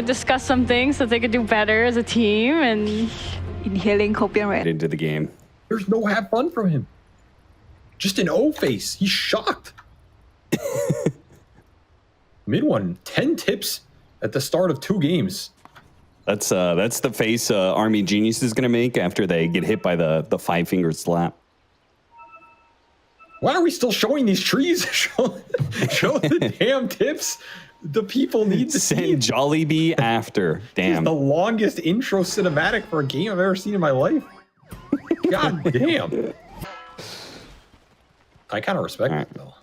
discussed some things that they could do better as a team, and Inhaling copium red. Into the game. There's no have fun from him. Just an O face. He's shocked. Mid one, 10 tips at the start of 2 games. That's the face Army Genius is going to make after they get hit by the 5-finger slap. Why are we still showing these trees? show the damn tips. The people need to see. Send Jollibee after. Damn. This is the longest intro cinematic for a game I've ever seen in my life. God damn. I kind of respect it though.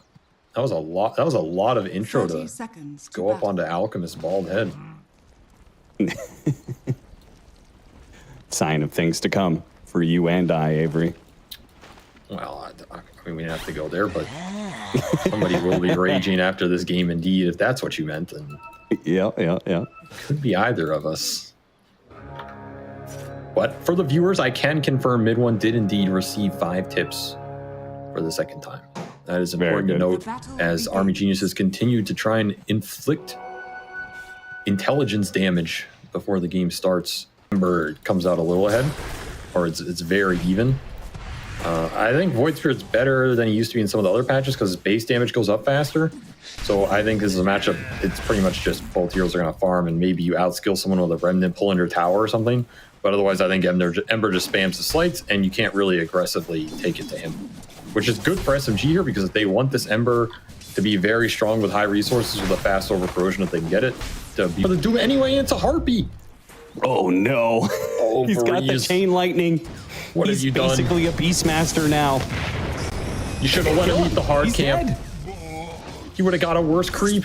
That was a lot. That was a lot of intro to go up onto Alchemist's bald head. Sign of things to come for you and I, Avery. Well, I mean, we didn't have to go there, but somebody will be raging after this game indeed, if that's what you meant. And Yeah. could be either of us. But for the viewers, I can confirm Mid One did indeed receive 5 tips for the second time. That is important to note as Army Geniuses continue to try and inflict intelligence damage before the game starts. Ember comes out a little ahead, or it's very even. I think Void Spirit's better than he used to be in some of the other patches because his base damage goes up faster. So I think this is a matchup, it's pretty much just both heroes are going to farm, and maybe you outskill someone with a Remnant, pull under tower or something. But otherwise, I think Ember just spams the slights, and you can't really aggressively take it to him. Which is good for SMG here, because if they want this Ember to be very strong with high resources with a fast over corrosion, if they can get it, to be able to do it anyway, and it's a heartbeat. Oh no. He's got the chain lightning. What have you done? He's basically a Beastmaster now. You should have let him eat the hard He's camp. dead. He would have got a worse creep.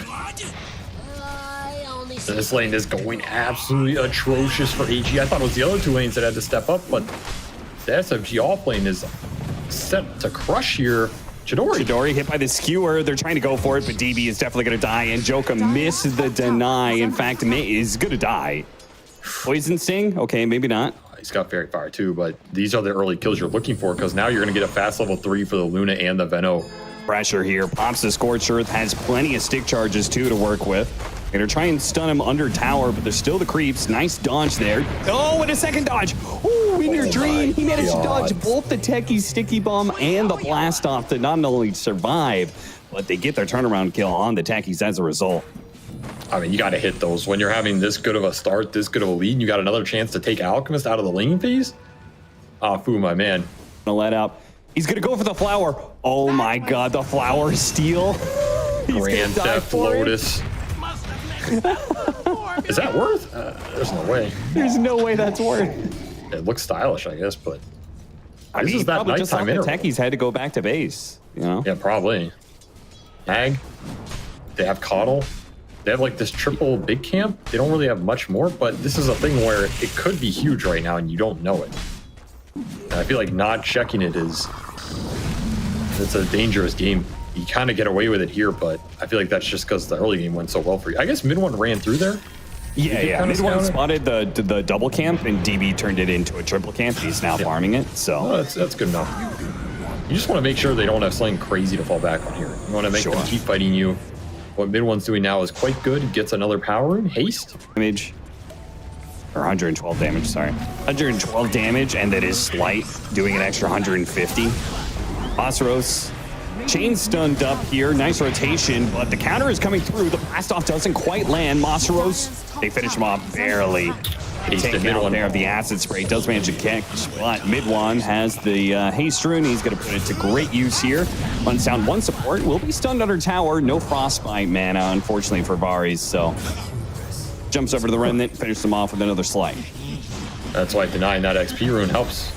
This lane is going absolutely atrocious for AG. I thought it was the other 2 lanes that had to step up, but the SMG off lane is set to crush here. Chidori hit by the skewer. They're trying to go for it, but DB is definitely going to die, and Joka missed the deny. In fact, is going to die. Poison Sting? Okay, maybe not. He's got Fairy Fire too, but these are the early kills you're looking for, because now you're going to get a fast level 3 for the Luna and the Veno. Pressure here. Pops the Scorched Earth, has plenty of stick charges too to work with. Gonna try and stun him under tower, but there's still the creeps. Nice dodge there. Oh, and a second dodge. Ooh, in your dream. He managed to dodge both the Techie Sticky Bomb and the Blast Off to not only survive, but they get their turnaround kill on the Techies as a result. I mean, you got to hit those. When you're having this good of a start, this good of a lead, and you got another chance to take Alchemist out of the laning phase? Ah, Fu, my man. Gonna let up. He's gonna go for the flower. Oh my god, the flower steal. Grand Theft Lotus. Is that worth? There's no way. There's no way that's worth. It looks stylish, I guess, but I mean, probably just thought the Techies had to go back to base, you know? Yeah, probably. Mag. They have Coddle. They have like this triple big camp. They don't really have much more, but this is a thing where it could be huge right now and you don't know it. And I feel like not checking it it's a dangerous game. You kind of get away with it here, but I feel like that's just because the early game went so well for you. I guess mid one ran through there. Yeah. Mid one spotted the double camp, and DB turned it into a triple camp. He's now farming it, so. Oh, that's good enough. You just want to make sure they don't have something crazy to fall back on here. You want to make them keep fighting you. What mid one's doing now is quite good. He gets another power rune, haste. Damage. Or 112 damage, sorry. 112 damage, and that is slight, doing an extra 150. Osros, chain stunned up here. Nice rotation, but the counter is coming through. The blast off doesn't quite land. Monsteros, they finish him off barely. Taking out there of the acid spray. Does manage to catch, but mid one has the haste rune. He's going to put it to great use here. Unsound 1 support will be stunned under tower. No frostbite mana, unfortunately, for Varys, so jumps over to the remnant, finishes them off with another slight. That's why denying that XP rune helps.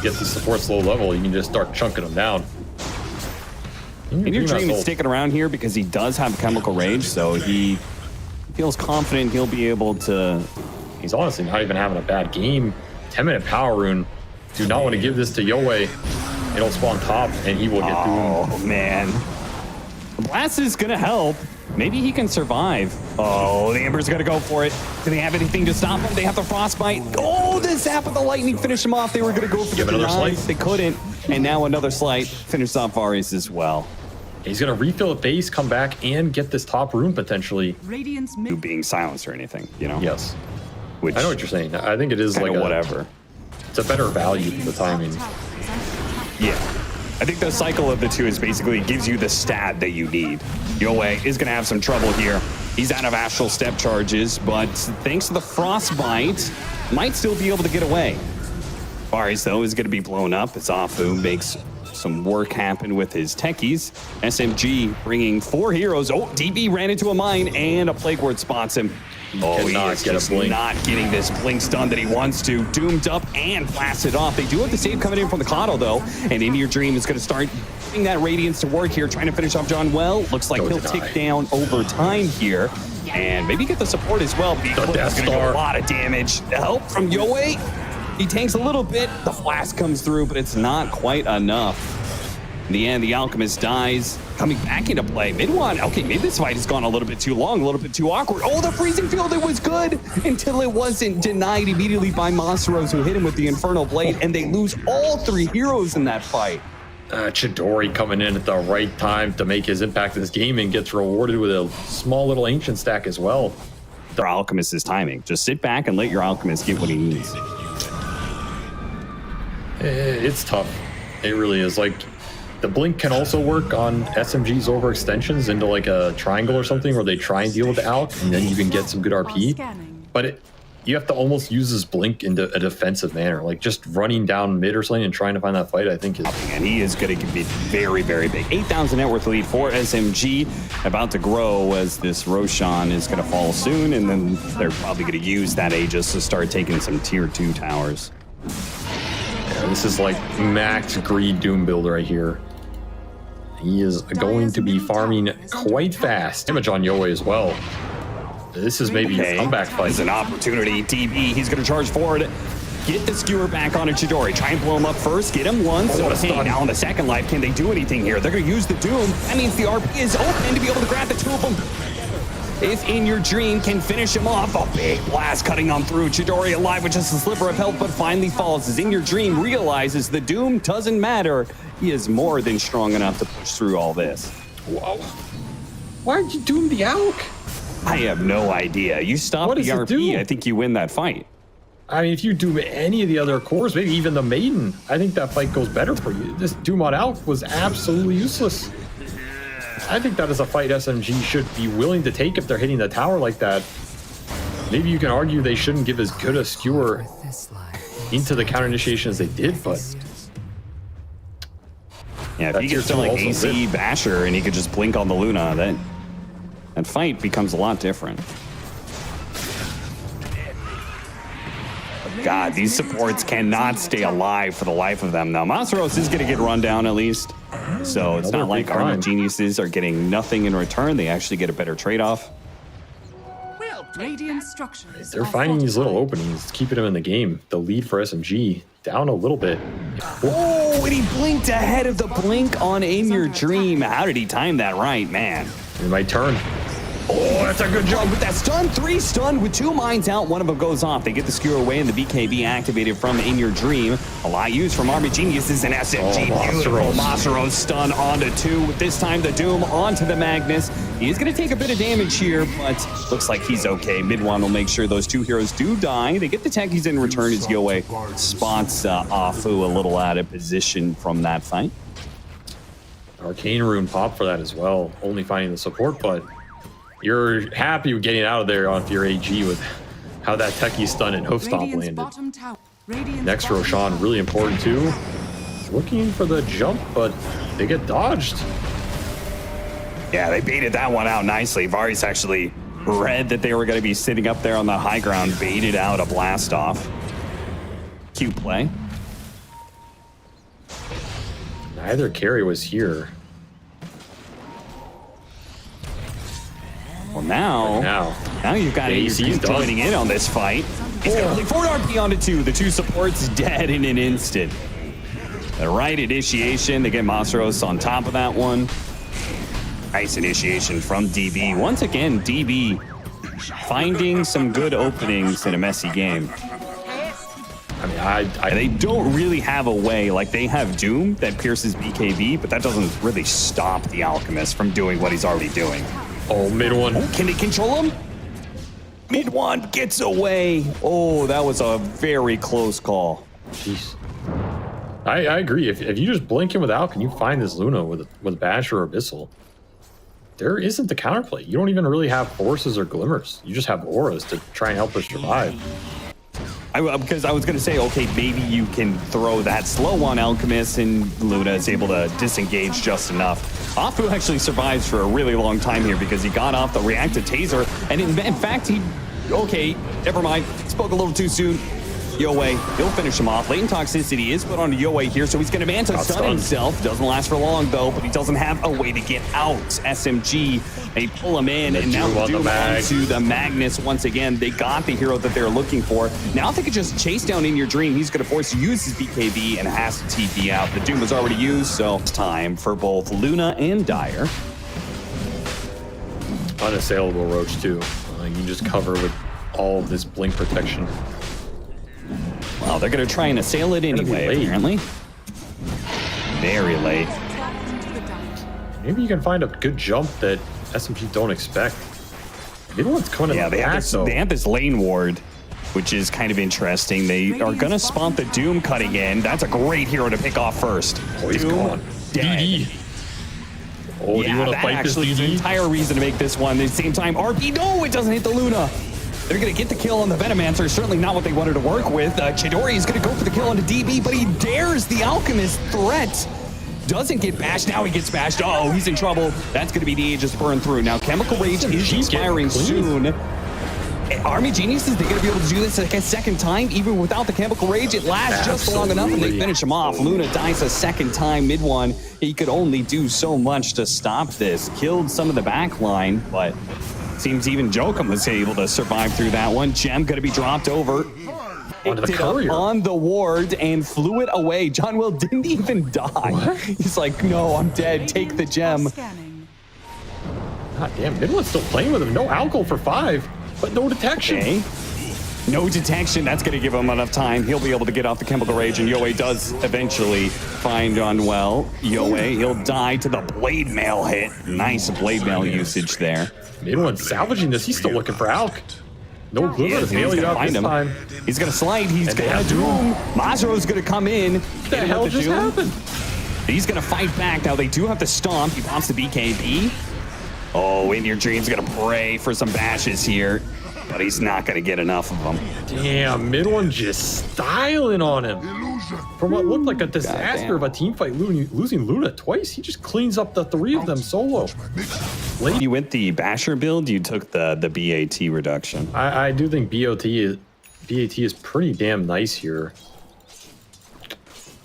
Get the supports low level, you can just start chunking them down. And your dream is sticking around here because he does have chemical rage, so he feels confident he'll be able to. He's honestly not even having a bad game. 10-minute power rune. Do not want to give this to Yoei. It'll spawn top, and he will get doomed. Oh man, the blast is gonna help. Maybe he can survive. Oh, the Ember's gonna go for it. Do they have anything to stop him? They have the frostbite. Oh, the zap of the lightning finished him off. They were gonna go for another slight. They couldn't. And now another slight finished off Varys as well. He's going to refill a base, come back, and get this top rune potentially. Being silenced or anything, you know? Yes. Which I know what you're saying. I think it is like whatever. It's a better value for the timing. Yeah. I think the cycle of the two is basically gives you the stat that you need. Yoe is going to have some trouble here. He's out of astral step charges, but thanks to the frostbite, might still be able to get away. Varys, though, is going to be blown up as Afu makes some work happen with his techies. SMG bringing 4 heroes. Oh, DB ran into a mine, and a Plague Ward spots him. Oh, he is just not getting this blink stun that he wants to. Doomed up and blasted off. They do have the save coming in from the Coddle, though. And Into Your Dream is going to start putting that Radiance to work here, trying to finish off John well. Looks like he'll tick down over time here. And maybe get the support as well. He's going to do a lot of damage. The help from Yoe. He tanks a little bit. The flash comes through, but it's not quite enough. In the end, the Alchemist dies, coming back into play. Mid-1, okay, maybe this fight has gone a little bit too long, a little bit too awkward. Oh, the freezing field, it was good until it wasn't denied immediately by Monsteros, who hit him with the Infernal Blade, and they lose all 3 heroes in that fight. Chidori coming in at the right time to make his impact in this game and gets rewarded with a small little Ancient stack as well. The Alchemist's timing. Just sit back and let your Alchemist get what he needs. It's tough. It really is. Like, the blink can also work on SMG's overextensions into like a triangle or something where they try and deal with the Alc, and then you can get some good RP. But you have to almost use this blink into a defensive manner, like just running down mid or something and trying to find that fight, I think is... And he is going to be very, very big. 8,000 net worth lead for SMG, about to grow as this Roshan is going to fall soon, and then they're probably going to use that Aegis to start taking some tier 2 towers. Yeah, this is like max greed Doom builder right here. He is going to be farming quite fast. Damage on Yoe as well. This is maybe a comeback fight. It's an opportunity. DB, he's going to charge forward. Get the skewer back on Chidori. Try and blow him up first. Get him once. Now on the second life, can they do anything here? They're going to use the Doom. That means the RP is open to be able to grab the 2 of them. If In Your Dream can finish him off, a big blast cutting on through. Chidori alive with just a sliver of health, but finally falls as In Your Dream realizes the Doom doesn't matter. He is more than strong enough to push through all this. Whoa. Why did you Doom the Alc? I have no idea. You stop the RP, I think you win that fight. I mean, if you Doom any of the other cores, maybe even the Maiden, I think that fight goes better for you. This Doom on Alc was absolutely useless. I think that is a fight SMG should be willing to take if they're hitting the tower like that. Maybe you can argue they shouldn't give as good a skewer into the counter initiation as they did, but... Yeah, if he gets to like AC Basher and he could just blink on the Luna, that fight becomes a lot different. God, these supports cannot stay alive for the life of them. Now, Monsteros is going to get run down at least. So it's not like Armor Geniuses are getting nothing in return. They actually get a better trade-off. They're finding these little openings, keeping them in the game. The lead for SMG down a little bit. Oh, and he blinked ahead of the blink on In Your Dream. How did he time that right, man? It might turn. Oh, that's a good job with that stun. 3 stunned with 2 mines out. One of them goes off. They get the skewer away and the BKB activated from In Your Dream. A lot used from Army Geniuses and SMG. Beautiful Monsteros stun onto 2. This time the Doom onto the Magnus. He is going to take a bit of damage here, but looks like he's okay. Mid-1 will make sure those 2 heroes do die. They get the techies in return as Yoe spots Afu a little out of position from that fight. Arcane Rune pop for that as well. Only finding the support, but you're happy with getting out of there onto your AG with how that techie stun and hoof stomp landed. Next Roshan, really important too. Looking for the jump, but they get dodged. Yeah, they baited that one out nicely. Varys actually read that they were going to be sitting up there on the high ground, baited out a blast off. Cute play. Neither carry was here. Well, now you've got AC joining in on this fight. He's going to play forward RP onto 2. The 2 supports dead in an instant. The right initiation. They get Monsteros on top of that one. Nice initiation from DB. Once again, DB finding some good openings in a messy game. I mean, they don't really have a way. Like, they have Doom that pierces BKB, but that doesn't really stop the Alchemist from doing what he's already doing. Oh, mid one. Oh, can they control him? Mid one gets away. Oh, that was a very close call. Jeez. I agree. If you just blink in with Alk and you find this Luna with Basher or Abyssal, there isn't the counterplay. You don't even really have forces or glimmers. You just have auras to try and help her survive. Because I was going to say, okay, maybe you can throw that slow on Alchemist and Luna is able to disengage just enough. Afu actually survives for a really long time here because he got off the reactive taser. And in fact, okay, never mind. Spoke a little too soon. Yoei, he'll finish him off. Latent toxicity is put on Yoei here, so he's going to Manta stun himself. Doesn't last for long, though, but he doesn't have a way to get out. SMG, they pull him in, and now Doom onto the Magnus once again. They got the hero that they're looking for. Now if they could just chase down In Your Dream, he's going to force to use his BKB and has to TP out. The Doom was already used, so it's time for both Luna and Dire. Unassailable Roach, too. You can just cover with all of this blink protection. Well, they're going to try and assail it anyway, apparently. Very late. Maybe you can find a good jump that SMG don't expect. Maybe one's coming in they have this lane ward, which is kind of interesting. They are going to spawn the Doom cutting in. That's a great hero to pick off first. Oh, he's gone. DD. Oh, do you want to fight this DD? The entire reason to make this one. At the same time, RP, no, it doesn't hit the Luna. They're going to get the kill on the Venomancer. Certainly not what they wanted to work with. Chidori is going to go for the kill on the DB, but he dares the Alchemist threat. Doesn't get bashed. Now he gets bashed. Oh, he's in trouble. That's going to be the Aegis burn through. Now, Chemical Rage is expiring soon. Army Geniuses, they're going to be able to do this like a second time, even without the Chemical Rage. It lasts just long enough, and they finish him off. Luna dies a second time. Mid one, he could only do so much to stop this. Killed some of the back line, but seems even Jokum was able to survive through that one. Gem going to be dropped over. Onto the courier. On the ward and flew it away. John Will didn't even die. What? He's like, no, I'm dead. Take the gem. God damn, Midland's still playing with him. No alcohol for 5, but no detection. Okay. No detection. That's going to give him enough time. He'll be able to get off the Chemical Rage, and Yoei does eventually find Unwell. Yoei, he'll die to the Blade Mail hit. Nice Blade Mail usage there. Midland's salvaging this. He's still looking for Alk. No glimmer to bail you out this time. He's going to slide. He's going to Doom. Mazuro's going to come in. What the hell just happened? He's going to fight back. Now, they do have to stomp. He pops the BKB. Oh, In Your Dream's going to pray for some bashes here, but he's not going to get enough of them. Damn, Midland just styling on him. From what looked like a disaster of a team fight, losing Luna twice, he just cleans up the 3 of them solo. You went the Basher build, you took the BAT reduction. I do think BAT is pretty damn nice here.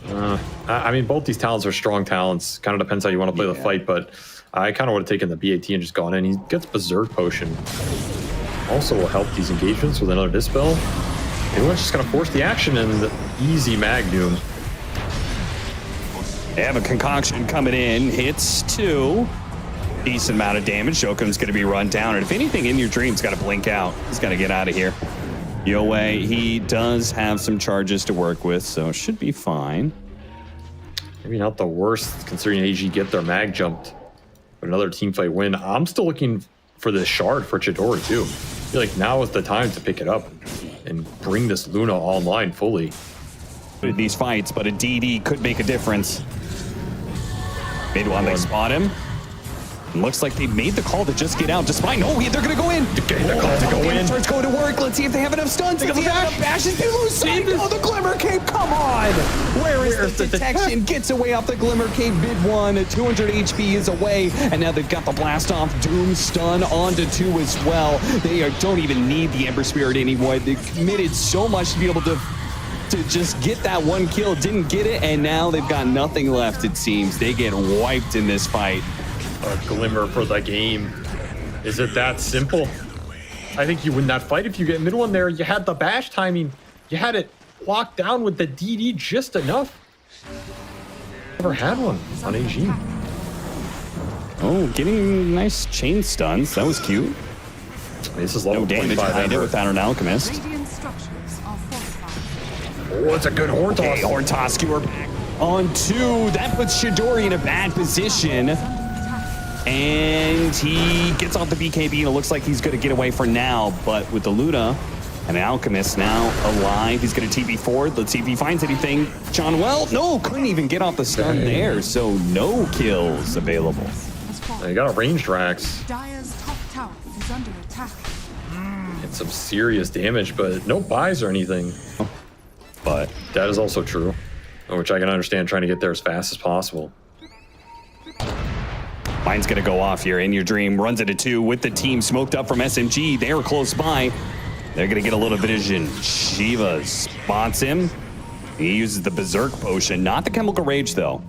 I mean, both these talents are strong talents. Kind of depends how you want to play the fight, but I kind of would have taken the BAT and just gone in. He gets Berserk Potion. Also will help these engagements with another Dispel. Everyone's just going to force the action and the easy Mag Doom. They have a concoction coming in. Hits 2. Decent amount of damage. Jokum's going to be run down. And if anything, In Your Dream's got to blink out. He's got to get out of here. Yoei, he does have some charges to work with, so should be fine. Maybe not the worst, considering AG get their mag jumped. But another teamfight win. I'm still looking for this shard for Chidori, too. I feel like now is the time to pick it up and bring this Luna online fully. These fights, but a DD could make a difference. Mid one, they spot him. Looks like they made the call to just get out. Despite, no, they're going to go in. The call to go in. Starts going to work. Let's see if they have enough stuns. They have enough bashes. They lose sight. Oh, the Glimmer Cape. Come on. Where is the detection? Gets away off the Glimmer Cape. Mid one. 200 HP is away. And now they've got the blast off. Doom stun onto 2 as well. They don't even need the Ember Spirit anymore. They committed so much to be able to just get that one kill. Didn't get it. And now they've got nothing left, it seems. They get wiped in this fight. A glimmer for the game. Is it that simple? I think you win that fight if you get mid one there. You had the bash timing. You had it locked down with the DD just enough. Never had one on AG. Oh, getting nice chain stuns. That was cute. This is level no damage behind it without an alchemist. Oh, it's a good horn toss. Okay, horn toss, skewer back on 2. That puts Chidori in a bad position. And he gets off the BKB, and it looks like he's going to get away for now. But with the Luna and Alchemist now alive, he's going to TP forward. Let's see if he finds anything. John, well, no, couldn't even get off the stun there. So no kills available. He got a ranged Rax. Dire's top tower is under attack. And some serious damage, but no buys or anything. But that is also true, which I can understand, trying to get there as fast as possible. Mine's going to go off here. In Your Dream runs it to 2 with the team smoked up from SMG. They are close by. They're going to get a little vision. Shiva spots him. He uses the Berserk Potion, not the Chemical Rage, though.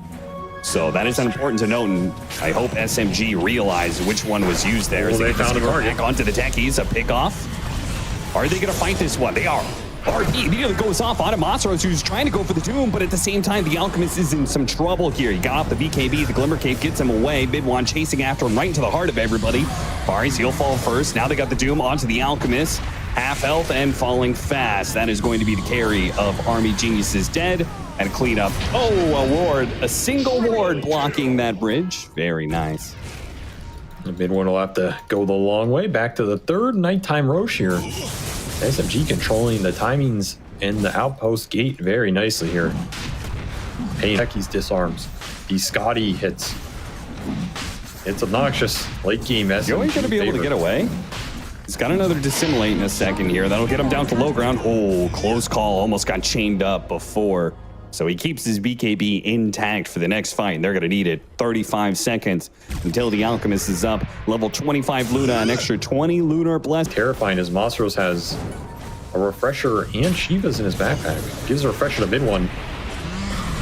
So that is important to note, and I hope SMG realized which one was used there. Well, they found a target. Back onto the techies, a pickoff. Are they going to fight this one? They are. RP immediately goes off on Masaros, who's trying to go for the Doom, but at the same time, the Alchemist is in some trouble here. He got off the BKB, the Glimmer Cape gets him away. Midwan chasing after him right into the heart of everybody. Faris, he'll fall first. Now they got the Doom onto the Alchemist. Half health and falling fast. That is going to be the carry of Army Geniuses dead. And clean up. Oh, a ward. A single ward blocking that bridge. Very nice. The mid one will have to go the long way back to the third nighttime Roche here. SMG controlling the timings and the outpost gate very nicely here. Pain Techies disarms. The Scotty hits. It's obnoxious. Late game SMG. Joey's going to be able to get away. He's got another Dissimulate in a second here. That'll get him down to low ground. Oh, close call. Almost got chained up before. So he keeps his BKB intact for the next fight. They're going to need it. 35 seconds until the Alchemist is up. Level 25 Luna, an extra 20 Lunar Blast. Terrifying as Masaros has a Refresher and Shiva's in his backpack. Gives a Refresher to mid one.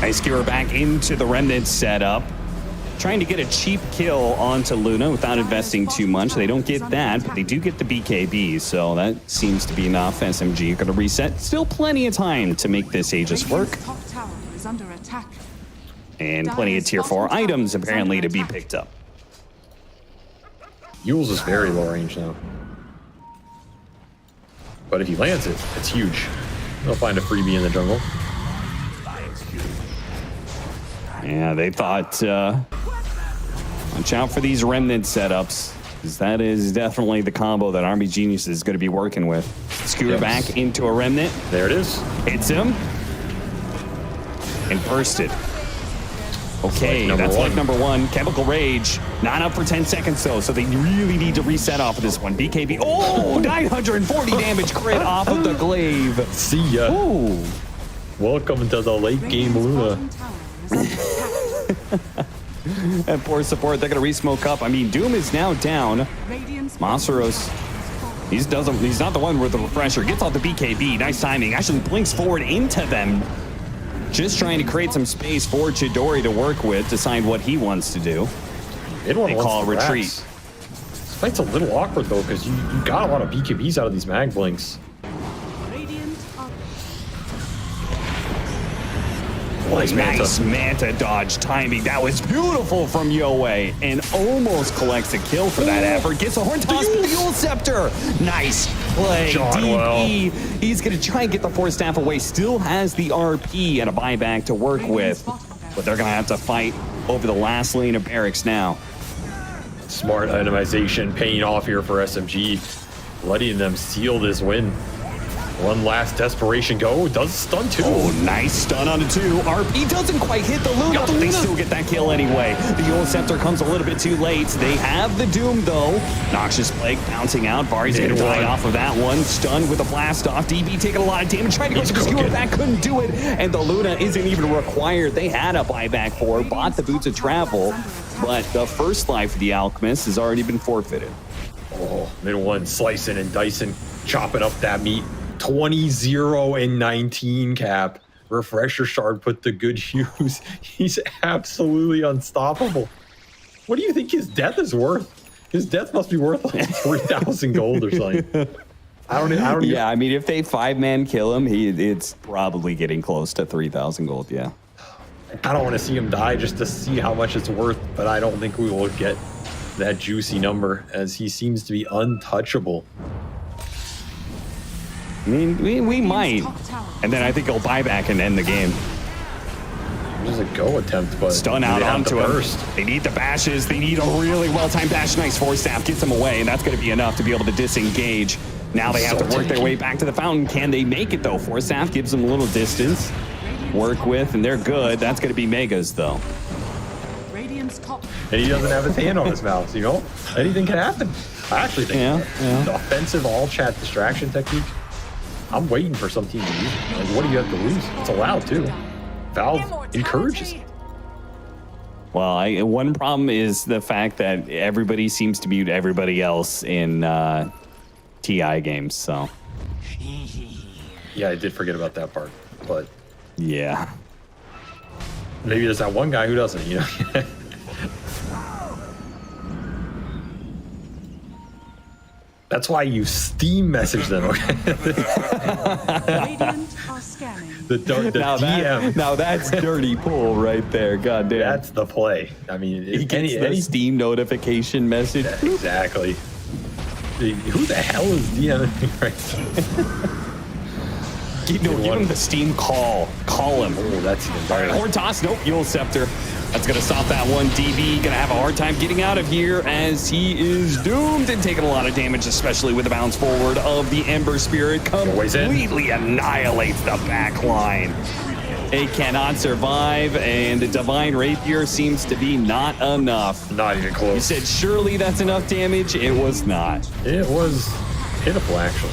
Nice skewer back into the Remnant setup. Trying to get a cheap kill onto Luna without investing too much. They don't get that, but they do get the BKB, so that seems to be enough. SMG going to reset. Still plenty of time to make this Aegis work. And plenty of tier 4 items apparently to be picked up. Yule's is very low range now. But if he lands it, it's huge. They'll find a freebie in the jungle. Yeah, they thought, watch out for these Remnant setups, because that is definitely the combo that Army Genius is going to be working with. Skewer back into a Remnant. There it is. Hits him. And bursted. Okay, that's like number 1. Chemical Rage. Not up for 10 seconds, though, so they really need to reset off of this one. BKB. Oh, 940 damage crit off of the glaive. See ya. Ooh. Welcome to the late game Luna. And poor support, they're going to re-smoke up. I mean, Doom is now down. Masaros, he's not the one with the Refresher. Gets off the BKB, nice timing. Actually blinks forward into them. Just trying to create some space for Chidori to work with, decide what he wants to do. They call a retreat. This fight's a little awkward, though, because you got a lot of BKBs out of these mag blinks. Nice Manta dodge timing. That was beautiful from Yoei, and almost collects a kill for that effort. Gets a horn toss with the Yule Scepter. Nice play. DP. He's going to try and get the Force Staff away. Still has the RP and a buyback to work with, but they're going to have to fight over the last lane of barracks now. Smart itemization paying off here for SMG, letting them seal this win. One last desperation go. Does stun 2. Oh, nice stun on the 2. RP doesn't quite hit the Luna, but they still get that kill anyway. The Yule Scepter comes a little bit too late. They have the Doom, though. Noxious Plague bouncing out. Bari's going to die off of that one. Stunned with a blast off. DB taking a lot of damage. Trying to go to the skewer back. Couldn't do it. And the Luna isn't even required. They had a buyback for. Bought the Boots of Travel. But the first life of the Alchemist has already been forfeited. Oh, mid one slicing and dicing. Chopping up that meat. 20-0-19 cap. Refresher Shard put the good use. He's absolutely unstoppable. What do you think his death is worth? His death must be worth like 3,000 gold or something. I don't Yeah, I mean, if they 5-man kill him, it's probably getting close to 3,000 gold, yeah. I don't want to see him die just to see how much it's worth, but I don't think we will get that juicy number as he seems to be untouchable. I mean, we might. Top tower. And then I think he'll buy back and end the game. There's a go attempt, but Stun out they have onto the him. burst. They need the bashes. They need a really well-timed bash. Nice force staff gets them away, and that's going to be enough to be able to disengage. Now they have to work their way back to the fountain. Can they make it, though? Force staff gives them a little distance. Work with, and they're good. That's going to be megas, though. Radiant's top. And he doesn't have his hand on his mouth, you know? Anything can happen. I actually think the offensive all-chat distraction technique, I'm waiting for some team to use it. Like, what do you have to lose? It's allowed, too. Valve encourages it. Well, one problem is the fact that everybody seems to mute everybody else in TI games, so. Yeah, I did forget about that part, but Yeah. maybe there's that one guy who doesn't, you know? That's why you Steam message them, okay? Radiant are scanning. the DM. Now that's dirty pull right there. God damn. That's the play. I mean, He gets the Steam notification message. Exactly. Who the hell is DMing right now? Give him the Steam call. Call him. Oh, that's even better. Horn toss. Nope. Yule Scepter. That's going to stop that one. DB going to have a hard time getting out of here as he is doomed and taking a lot of damage, especially with the bounce forward of the Ember Spirit. Completely annihilates the back line. They cannot survive, and the Divine Rapier seems to be not enough. Not even close. You said surely that's enough damage. It was not. It was pitiful, actually.